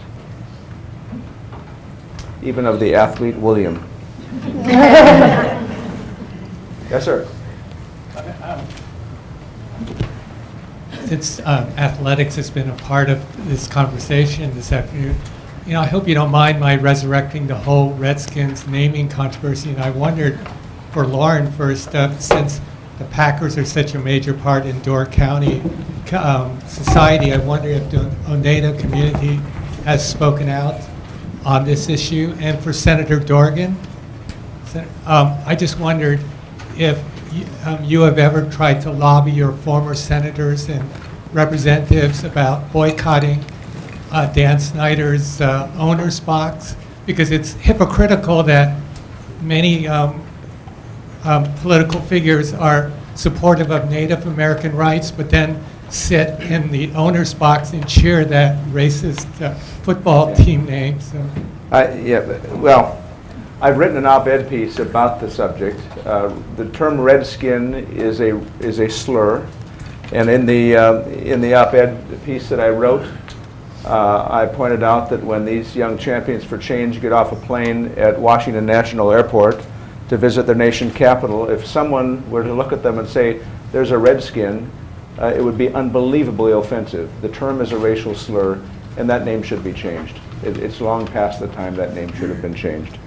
Even of the athlete, William. Yes, sir. Since athletics has been a part of this conversation this afternoon, you know, I hope you don't mind my resurrecting the whole Redskins naming controversy. And I wondered, for Lauren first, since the Packers are such a major part in Door County society, I wonder if the Oneida community has spoken out on this issue. And for Senator Dorgan, I just wondered if you have ever tried to lobby your former senators and representatives about boycotting Dan Snyder's owner's box, because it's hypocritical that many political figures are supportive of Native American rights, but then sit in the owner's box and cheer that racist football team name. So. Well, I've written an op-ed piece about the subject. The term redskin is a slur, and in the op-ed piece that I wrote, I pointed out that when these young champions for change get off a plane at Washington National Airport to visit their nation capital, if someone were to look at them and say, there's a redskin, it would be unbelievably offensive. The term is a racial slur, and that name should be changed. It's long past the time that name should have been changed.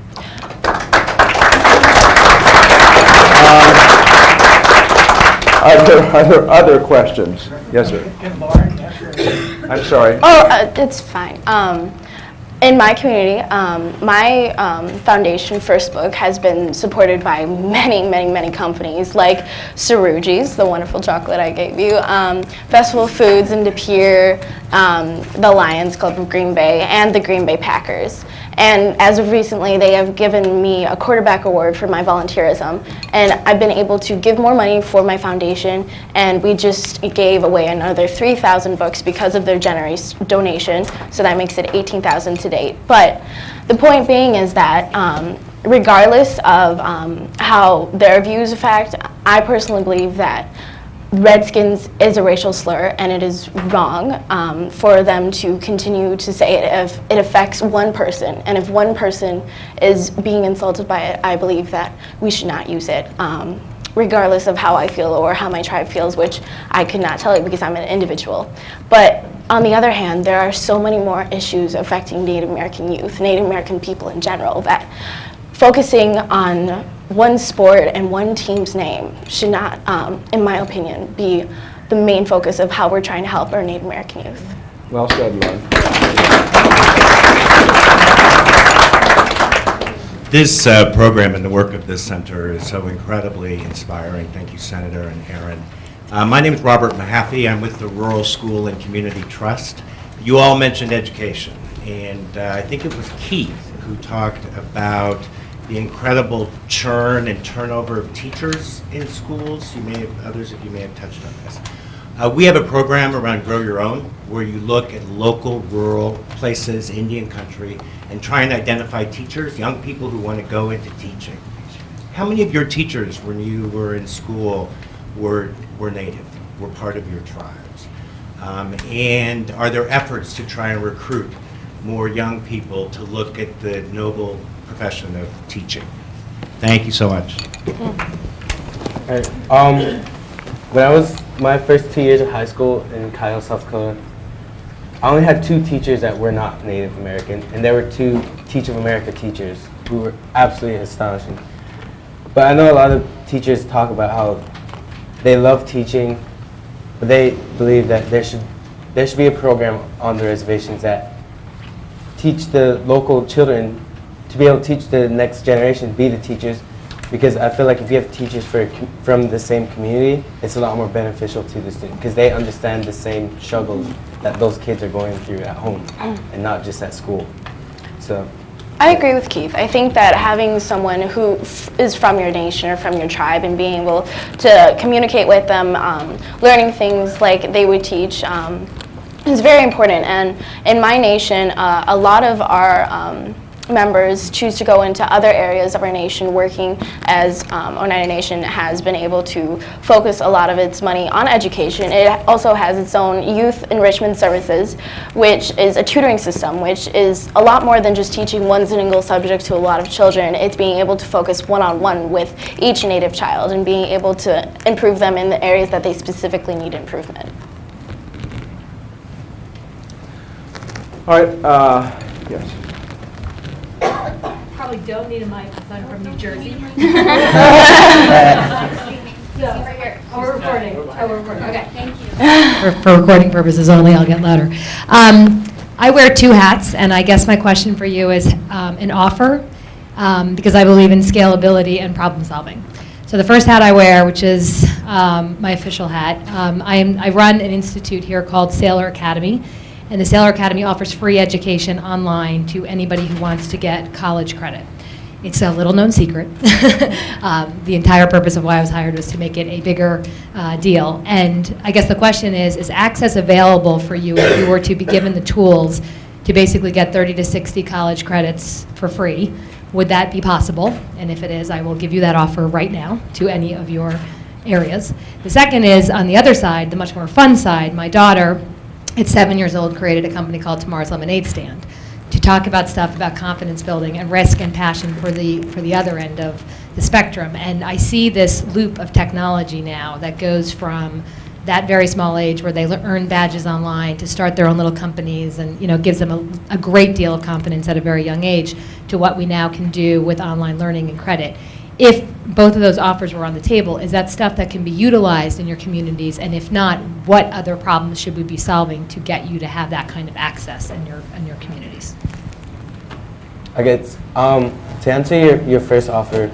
Are there other questions? Yes, sir. I'm sorry. Oh, it's fine. In my community, my foundation First Book has been supported by many companies like Saruji's, the wonderful chocolate I gave you, Festival Foods in De Pere, the Lions Club of Green Bay, and the Green Bay Packers. And as of recently, they have given me a quarterback award for my volunteerism. And I've been able to give more money for my foundation, and we just gave away another 3,000 books because of their generous donation, so that makes it 18,000 to date. But the point being is that regardless of how their views affect, I personally believe that Redskins is a racial slur, and it is wrong for them to continue to say it if it affects one person. And if one person is being insulted by it, I believe that we should not use it, regardless of how I feel or how my tribe feels, which I could not tell you because I'm an individual. But on the other hand, there are so many more issues affecting Native American youth, Native American people in general, that focusing on one sport and one team's name should not, in my opinion, be the main focus of how we're trying to help our Native American youth. Well said, Lauren. This program and the work of this center is so incredibly inspiring. Thank you, Senator and Aaron. My name is Robert Mahaffey. I'm with the Rural School and Community Trust. You all mentioned education, and I think it was Keith who talked about the incredible churn and turnover of teachers in schools. Others of you may have touched on this. We have a program around Grow Your Own, where you look at local, rural places, Indian country, and try and identify teachers, young people who want to go into teaching. How many of your teachers, when you were in school, were Native, were part of your tribes? And are there efforts to try and recruit more young people to look at the noble profession of teaching? Thank you so much. When I was my first 2 years of high school in Kyle, South Dakota, I only had 2 teachers that were not Native American, and there were 2 Teach of America teachers who were absolutely astonishing. But I know a lot of teachers talk about how they love teaching, but they believe that there should be a program on the reservations that teach the local children to be able to teach the next generation, be the teachers, because I feel like if you have teachers from the same community, it's a lot more beneficial to the student, because they understand the same struggles that those kids are going through at home and not just at school. So I agree with Keith. I think that having someone who is from your nation or from your tribe and being able to communicate with them, learning things like they would teach, is very important. And in my nation, a lot of our members choose to go into other areas of our nation, working as Oneida Nation has been able to focus a lot of its money on education. It also has its own youth enrichment services, which is a tutoring system, which is a lot more than just teaching one single subject to a lot of children. It's being able to focus one-on-one with each Native child and being able to improve them in the areas that they specifically need improvement. All right, yes. Probably don't need a microphone from New Jersey. We're recording. We're recording. Okay, thank you. For recording purposes only, I'll get louder. I wear 2 hats, and I guess my question for you is an offer, because I believe in scalability and problem solving. So the first hat I wear, which is my official hat, I run an institute here called Sailor Academy. And the Sailor Academy offers free education online to anybody who wants to get college credit. It's a little known secret. The entire purpose of why I was hired was to make it a bigger deal. And I guess the question is access available for you if you were to be given the tools to basically get 30 to 60 college credits for free? Would that be possible? And if it is, I will give you that offer right now to any of your areas. The second is, on the other side, the much more fun side, my daughter, at 7 years old, created a company called Tomorrow's Lemonade Stand to talk about stuff about confidence building and risk and passion for the other end of the spectrum. And I see this loop of technology now that goes from that very small age where they earn badges online to start their own little companies, and gives them a great deal of confidence at a very young age, to what we now can do with online learning and credit. if both of those offers were on the table, is that stuff that can be utilized in your communities? And if not, what other problems should we be solving to get you to have that kind of access in your communities? I guess, to answer your first offer,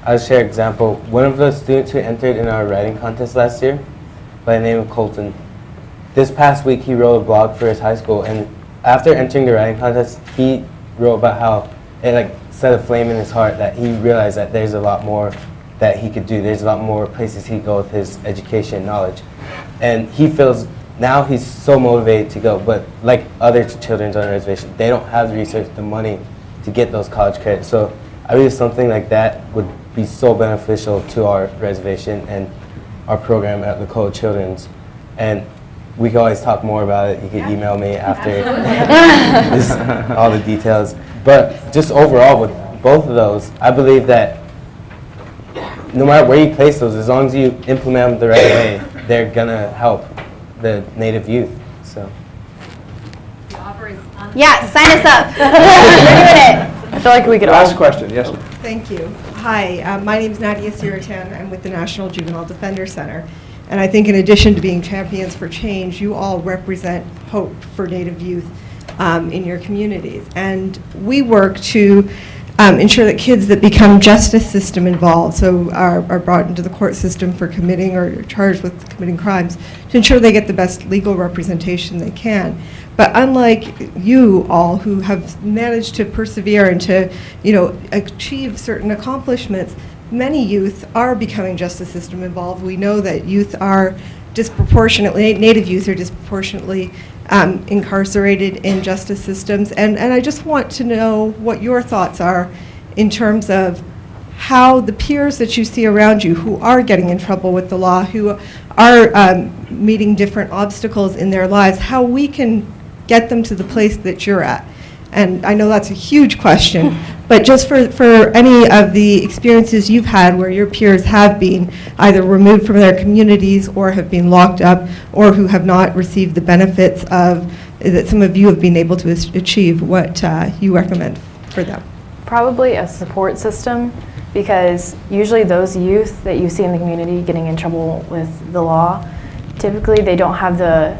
I'll share an example. One of the students who entered in our writing contest last year, by the name of Colton, this past week he wrote a blog for his high school, and after entering the writing contest, he wrote about how it set a flame in his heart, that he realized that there's a lot more that he could do. There's a lot more places he could go with his education and knowledge. And he feels now he's so motivated to go, but like other children on the reservation, they don't have the resources, the money to get those college credits. So I believe something like that would be so beneficial to our reservation and our program at Lakota Children's. And we can always talk more about it. You can email me after all the details. But just overall with both of those, I believe that no matter where you place those, as long as you implement them the right way, they're gonna help the Native youth. So. Yeah, sign us up. We're doing it. I feel like we could Last question, yes. Thank you. Hi, my name is Nadia Siratan. I'm with the National Juvenile Defender Center. And I think in addition to being champions for change, you all represent hope for Native youth in your communities. And we work to ensure that kids that become justice system involved, so are brought into the court system for committing or charged with committing crimes, to ensure they get the best legal representation they can. But unlike you all who have managed to persevere and to, achieve certain accomplishments, many youth are becoming justice system involved. We know that youth are disproportionately, Native youth are disproportionately incarcerated in justice systems. And I just want to know what your thoughts are in terms of how the peers that you see around you who are getting in trouble with the law, who are meeting different obstacles in their lives, how we can get them to the place that you're at. And I know that's a huge question, but just for any of the experiences you've had where your peers have been either removed from their communities or have been locked up or who have not received the benefits of that some of you have been able to achieve, what you recommend for them? Probably a support system, because usually those youth that you see in the community getting in trouble with the law, typically they don't have the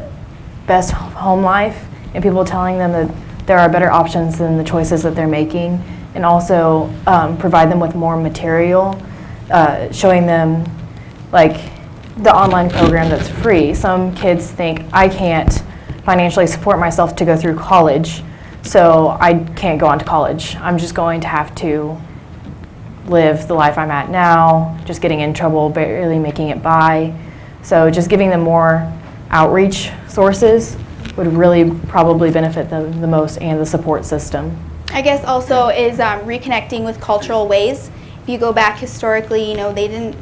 best home life, and people telling them that there are better options than the choices that they're making, and also provide them with more material, showing them like the online program that's free. Some kids think, I can't financially support myself to go through college, so I can't go on to college. I'm just going to have to live the life I'm at now, just getting in trouble, barely making it by. So just giving them more outreach sources would really probably benefit them the most, and the support system. I guess also is reconnecting with cultural ways. If you go back historically, they didn't,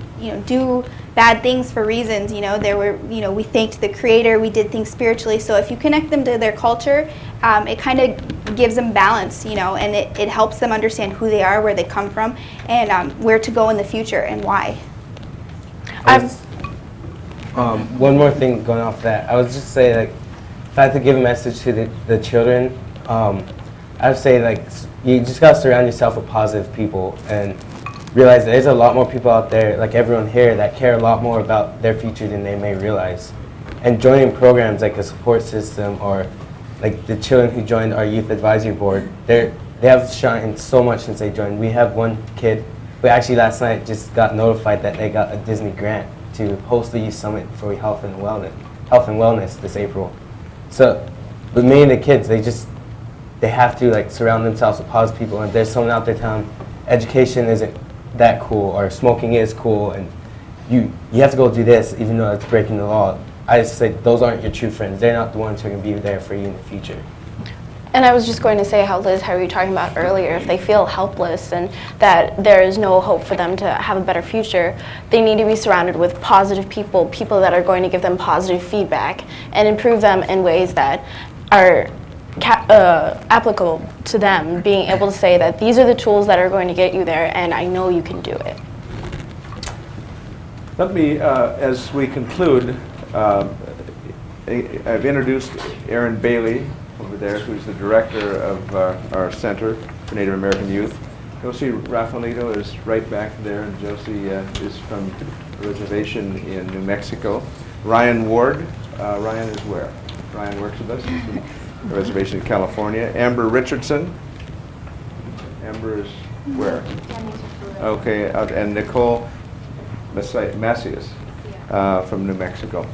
do bad things for reasons. There were, we thanked the Creator, we did things spiritually. So if you connect them to their culture, it kind of gives them balance, and it helps them understand who they are, where they come from, and where to go in the future and why. One more thing going off that, I would just say, if I had to give a message to the children, I would say you just gotta surround yourself with positive people and realize there's a lot more people out there, like everyone here, that care a lot more about their future than they may realize. And joining programs like a support system, or like the children who joined our youth advisory board, they have shined so much since they joined. We have one kid who actually last night just got notified that they got a Disney grant to host the youth summit for health and wellness this April. So with me and the kids, they have to surround themselves with positive people. And if there's someone out there telling them education isn't that cool, or smoking is cool, and you have to go do this even though it's breaking the law, I just say those aren't your true friends. They're not the ones who are going to be there for you in the future. And I was just going to say how Liz, how you were talking about earlier, if they feel helpless and that there is no hope for them to have a better future, they need to be surrounded with positive people, people that are going to give them positive feedback and improve them in ways that are applicable to them, being able to say that these are the tools that are going to get you there, and I know you can do it. Let me, as we conclude, I've introduced Erin Bailey over there, who's the director of our Center for Native American Youth. Josie Rafaelito is right back there, and Josie is from a reservation in New Mexico. Ryan Ward, Ryan is where? Ryan works with us. He's from a reservation in California. Amber Richardson. Amber is where? Okay, and Nicole Macias from New Mexico.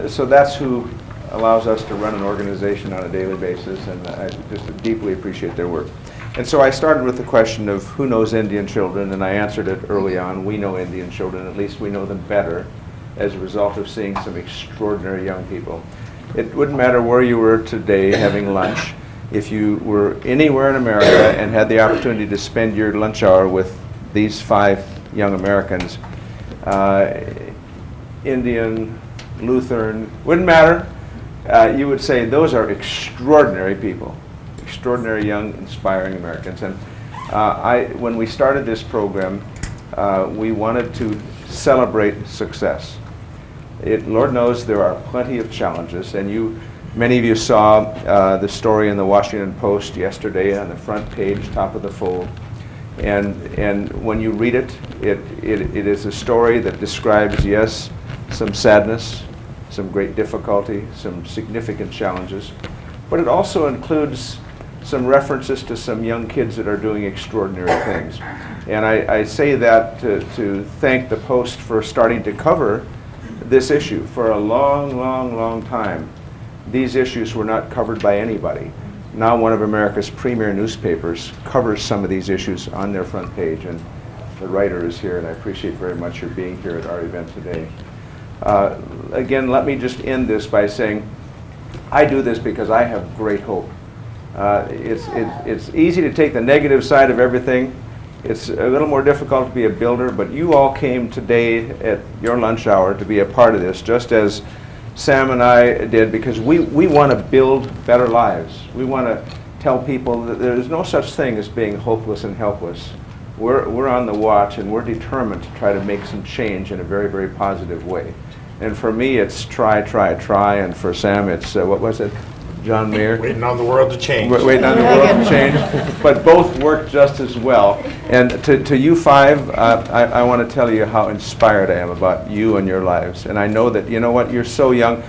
So that's who allows us to run an organization on a daily basis, and I just deeply appreciate their work. And so I started with the question of who knows Indian children, and I answered it early on. We know Indian children, at least we know them better as a result of seeing some extraordinary young people. It wouldn't matter where you were today having lunch. If you were anywhere in America and had the opportunity to spend your lunch hour with these 5 young Americans, Indian, Lutheran, wouldn't matter, you would say those are extraordinary people, extraordinary young, inspiring Americans. And when we started this program, we wanted to celebrate success. Lord knows there are plenty of challenges, and many of you saw the story in the Washington Post yesterday on the front page, top of the fold. And when you read it, it is a story that describes, yes, some sadness, some great difficulty, some significant challenges, but it also includes some references to some young kids that are doing extraordinary things. And I say that to thank the Post for starting to cover this issue. For a long, long, long time, these issues were not covered by anybody. Now one of America's premier newspapers covers some of these issues on their front page, and the writer is here, and I appreciate very much your being here at our event today. Again, let me just end this by saying I do this because I have great hope. It's easy to take the negative side of everything. It's a little more difficult to be a builder, but you all came today at your lunch hour to be a part of this, just as Sam and I did, because we want to build better lives. We want to tell people that there's no such thing as being hopeless and helpless. We're on the watch, and we're determined to try to make some change in a very, very positive way. And for me, it's try, and for Sam, it's, what was it? John Mayer? Waiting on the world to change. Waiting on the world to change. But both work just as well. And to you 5, I want to tell you how inspired I am about you and your lives. And I know that, you know what, you're so young.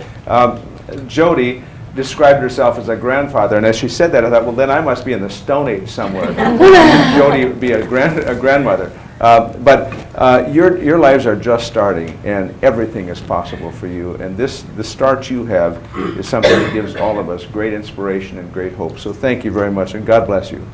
Jody described herself as a grandfather, and as she said that, I thought, well, then I must be in the Stone Age somewhere. Jody would be a grandmother. But your lives are just starting, and everything is possible for you. And the start you have is something that gives all of us great inspiration and great hope. So thank you very much, and God bless you.